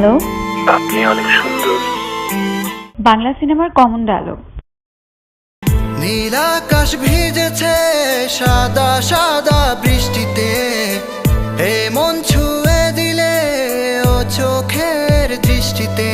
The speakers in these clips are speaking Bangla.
হ্যালো, আপনি অনেক সুন্দর। বাংলা সিনেমার কমন ডায়লগ। নীল আকাশ ভিজেছে সাদা সাদা বৃষ্টিতে, এ মন ছুঁয়ে দিলে ও চোখের দৃষ্টিতে।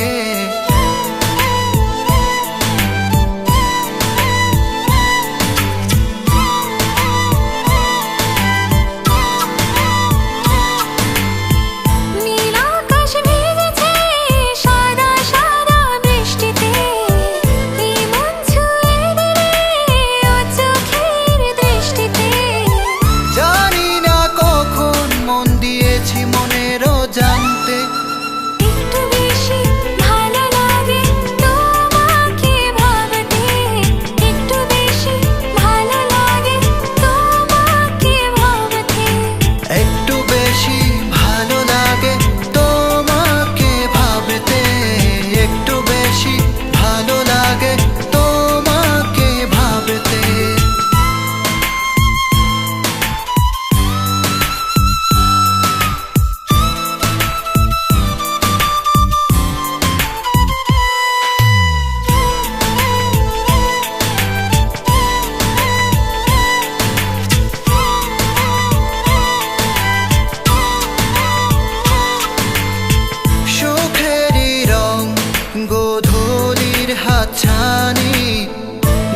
গোধূলির হাতছানি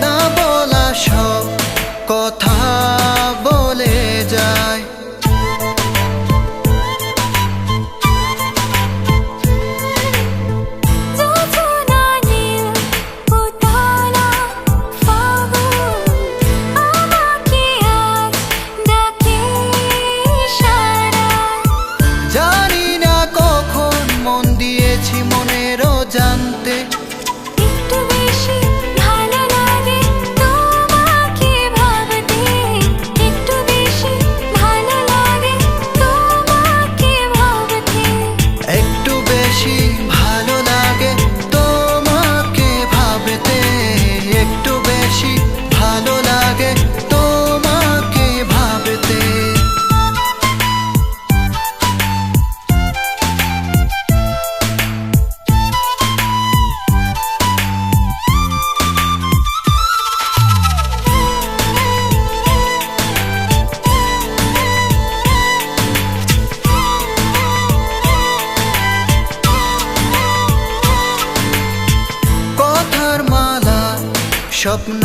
না বলা সব কথা বলে যায়। জানি না কখন মন দিয়েছি মনেরও জানতে। একটু বেশি ভালো লাগে তোমাকে ভাবতে, একটু বেশি ভালো লাগে তোমাকে ভাবতে, একটু বেশি ভালো লাগে তোমাকে ভাবতে, একটু বেশি ভালো লাগে তোমাকে ভাবতে। স্বপ্ন